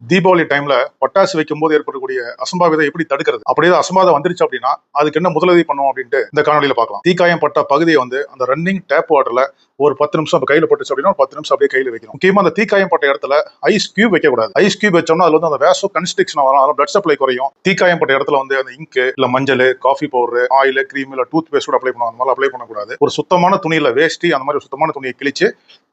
தீபாவளி டைம்ல பட்டாசு வைக்கும்போது ஏற்படக்கூடிய அசம்பாவிதம் எப்படி தடுக்கிறது? அப்படியே அசம்பாவிதம் வந்துருச்சு அப்படின்னா அதுக்கு என்ன முதலுதவி பண்ணுவோம் அப்படின்ட்டு இந்த காணொலியில பார்க்கலாம். தீக்காயம் பட்ட பகுதியை வந்து அந்த ரன்னிங் டேப் வாட்டர்ல ஒரு 10 நிமிஷம் கையில பட்டுச்சு அப்படின்னா ஒரு 10 நிமிஷம் அப்படியே கையில வைக்கணும். முக்கியமா அந்த தீக்காயம் பட்ட இடத்துல ஐஸ் கியூப் வைக்க கூடாது. ஐஸ் கியூப் வச்சோம்னா அதுல வந்து அந்த வேசோ கன்ஸ்ட்ரிக்ஷன் வரும், அதனால பிளட் சப்ளை குறையும். தீக்காயம் பட்ட இடத்துல வந்து அந்த இங்கு இல்ல மஞ்சள், காஃபி பவுடர், ஆயில், கிரீம் இல்ல டூத் பேஸ்ட் கூட அப்ளை பண்ணுவாங்க. அந்த மாதிரி அப்ளை பண்ணக்கூடாது. ஒரு சுத்தமான துணியில வேஷ்டி அந்த மாதிரி சுத்தமான துணியை கிழிச்சு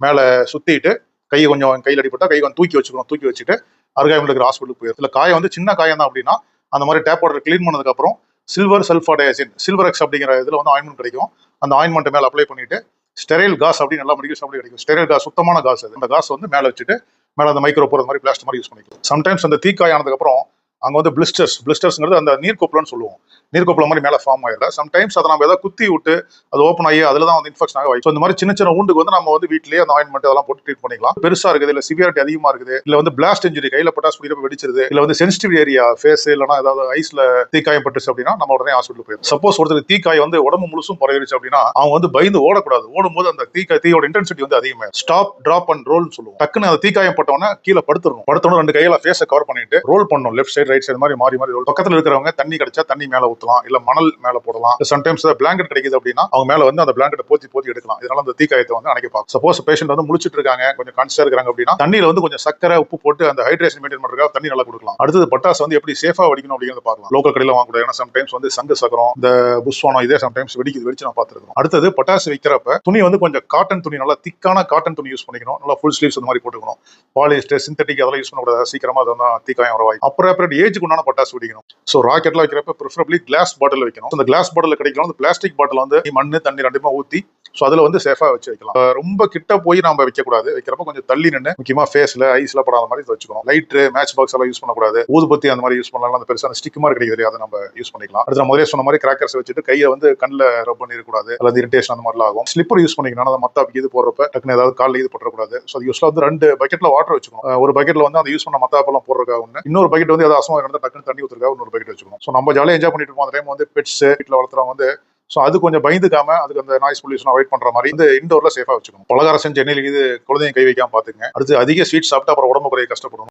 மேல சுத்திட்டு கை கொஞ்சம் கையில் அடிப்பட்டா கை கொஞ்சம் தூக்கி வச்சுக்கணும். தூக்கி வச்சுட்டு அருகாமையில் இருக்கிற ஹாஸ்பிட்டலுக்கு போயிடும். இல்ல காயம் வந்து சின்ன காயம் தான் அப்படின்னா அந்த மாதிரி டேப் வாட்டர் கிளீன் பண்ணதுக்கு அப்புறம் சில்வர் சல்ஃபாடயசின் சில்வரெக்ஸ் அப்படிங்கிற இதுல வந்து ஆயின்மெண்ட் கிடைக்கும். அந்த ஆயின்மெண்ட் மேல அப்ளை பண்ணிட்டு ஸ்டெரைல் காஸ் அப்படின்னு நல்லா மெடிக்கல் ஷாப்ல கிடைக்கும். ஸ்டெரைல் காஸ் சுத்தமான காசு. அந்த காசு வந்து மேல வச்சுட்டு மேல அந்த மைக்ரோ போறது மாதிரி பிளாஸ்டிக் மாதிரி யூஸ் பண்ணிக்கலாம். சம்டைம்ஸ் அந்த தீக்காய் ஆனதுக்கு அப்புறம் அங்க வந்து பிளிஸ்டர்ஸ்ங்கிறது அந்த நீர்க்கொப்பளம்னு சொல்லுவோம். நீர்க்கொப்பளம் மாதிரி மேல ஃபார்ம் ஆயிடல. சம்டைம்ஸ் அதை நம்ம ஏதாவது குத்தி விட்டு அது ஓப்பன் ஆகி அதுல தான் வந்து இன்ஃபெக்ஷன் ஆக வாய்ப்பு. இந்த மாதிரி சின்ன சின்ன ஊண்டுக்கு வந்து நம்ம வந்து வீட்லயே அந்த ஆயின்மெண்ட் அதெல்லாம் போட்டு ட்ரீட் பண்ணிக்கலாம். பெருசா இருக்குது இல்ல சிவியாரிட்டி அதிகமா இருக்குது இல்ல வந்து பிளாஸ்ட் இன்ஜுரி கையில பட்டாசு பிடிக்கிறப்ப வெடிச்சிருது இல்ல வந்து சென்சிட்டிவ் ஏரியா ஃபேஸ் இல்லைன்னா ஏதாவது ஐஸ்ல தீக்காயம் பட்டுச்சு அப்படின்னா நம்ம உடனே ஹாஸ்பிட்டல் போயிடும். சப்போஸ் ஒருத்தர் தீக்காய் வந்து உடம்பு முழுசும் பரவிடுச்சு அப்படின்னா அவங்க வந்து பயந்து ஓடக்கூடாது. ஓடும்போது அந்த தீயோட இன்டென்சிட்டி வந்து அதிகமாகும். ஸ்டாப் டிராப் அண்ட் ரோல் சொல்லுவோம். டக்குன்னு அந்த தீக்காயம் பட்டவன கீழே படுத்துறணும். படுத்தணும் ரெண்டு கையில ஃபேஸை கவர் பண்ணிட்டு ரோல் பண்ணணும். லெஃப்ட் சைடு ரைட் சைடு மாதிரி மாறி மாறி ரோல். பக்கத்துல இருக்கிறவங்க தண்ணி கிடைச்சா தண்ணி மேல ஊத்தலாம் இல்ல மணல் மேல போடலாம். சம்டைம்ஸ் பிளாங்கெட் கிடைக்குது அப்படின்னா அவங்க மேல வந்து அந்த பிளாங்கெட் போத்தி எடுக்கலாம். இதனால அந்த தீக்காயத்தை வந்து அணைக்க பார்க்கும். சப்போஸ் பேஷண்ட் வந்து முழிச்சிட்டு இருக்காங்க கொஞ்சம் கான்சியஸா இருக்காங்க அப்படின்னா தண்ணியில வந்து கொஞ்சம் சக்கரை உப்பு போட்டு அந்த ஹைட்ரேஷன் மெயின்டைன் பண்றதுக்காக தண்ணி நல்லா கொடுக்கலாம். அடுத்தது பட்டாசு வந்து எப்படி சேஃபா வெடிக்கணும் அப்படிங்கிறத பார்க்கலாம். லோக்கல் கடையில வாங்கக்கூடாது. ஏன்னா சம்டைம்ஸ் வந்து சங்கு சக்கரம் இந்த புஷ்வானம் இதே சம்டைம்ஸ் வெடிச்சு நான் பார்த்துருக்கோம். அடுத்தது பட்டாசு வைக்கிறப்ப துணி வந்து கொஞ்சம் காட்டன் துணி நல்லா திக்கான காட்டன் துணி யூஸ் பண்ணிக்கணும். நல்லா ஃபுல் ஸ்லீவ்ஸ் அந்த மாதிரி போட்டுக்கணும். பாலிஸ்டர் சிந்தட்டிக் அதெல்லாம் யூஸ் பண்ணக்கூடாது. சீக்கிரமா அது வந்து தீக்காயம் வர வாய்ப்பு. அப்புறம் ஏஜுக்கு உண்டான பட்டாசு வெடிக்கணும். ஸோ ராக்கெட்லாம் வைக்கிறப்ப ப்ரிஃபரபிளி கிளாஸ் பாட்டில் வைக்கணும். அந்த கிளாஸ் பாட்டில் கிடைக்கலாம். அந்த பிளாஸ்டிக் பாட்டில் வந்து மண்ணு தண்ணி ரெண்டுமே ஊற்றி ஸோ அதில் வந்து சேஃபா வச்சு வைக்கலாம். ரொம்ப கிட்ட போய் நம்ம வைக்கக்கூடாது. வைக்கிறப்ப கொஞ்சம் தள்ளி நின்று முக்கியமா ஃபேஸ்ல ஐஸ்ல படாத மாதிரி வச்சுக்கணும். லைட்ரு மேட்ச் பாக்ஸ் எல்லாம் யூஸ் பண்ணக்கூடாது. ஊதுபத்தி அந்த மாதிரி யூஸ் பண்ணலாம். அந்த பெருசான ஸ்டிக் மாதிரி கிடைக்குது அதை நம்ம யூஸ் பண்ணிக்கலாம். அடுத்த முதலே சொன்ன மாதிரி கிராக்கர்ஸ் வச்சுட்டு கையை வந்து கண்ணில் ரப் பண்ணிடக்கூடாது. அல்லது இரிட்டேஷன் அந்த மாதிரிலாம் ஆகும். ஸ்லிப்பர் யூஸ் பண்ணிக்கணும். அதை மத்தாப்பு இது போடுறப்ப டக்குன்னு ஏதாவது காலில் இது போட்டக்கூடாது. ஸோ அது யூஸ்ல வந்து 2 பக்கெட்ல வாட்டர் வச்சுக்கணும். ஒரு பக்கெட்ல வந்து அந்த யூஸ் பண்ண மத்தாப்பெல்லாம் போடுறதுக்காக ஒன்று, இன்னொரு பக்கெட் வந்து ஏதாவது அசமா இருந்தால் டக்குன்னு தண்ணி ஊற்றுறதுக்காக இன்னொரு பக்கெட் வச்சுக்கணும். ஸோ நம்ம ஜாலியாக என்ஜாய் பண்ணிட்டு இருப்போம். அந்த டைம் வந்து பெட்ஸ் வீட்டில் வளர்த்துறவங்க வந்து ஸோ அது கொஞ்சம் பயந்துக்காம அதுக்கு அந்த நாய்ஸ் பொல்யூஷன் அவாய்ட் பண்ற மாதிரி வந்து இண்டோர்ல சேஃபா வச்சுக்கணும். பலகாரம் செஞ்சு எண்ணெயில் இது குழந்தைங்க கை வைக்காம பாத்துங்க. அடுத்து அதிக ஸ்வீட் சாப்பிட்டு அப்புறம் உடம்பு குறைய கஷ்டப்படணும்.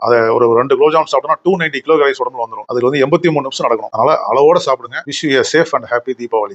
அதை ஒரு 2 குலோப்ஜாம் சாப்பிட்டோம்னா 290 கிலோ ரைஸ் உடம்புல வந்துடும். அதுக்கு வந்து 83 நிமிஷம் நடக்கணும். அதனால அளவோட சாப்பிடுங்க. Wish you safe and happy Deepavali.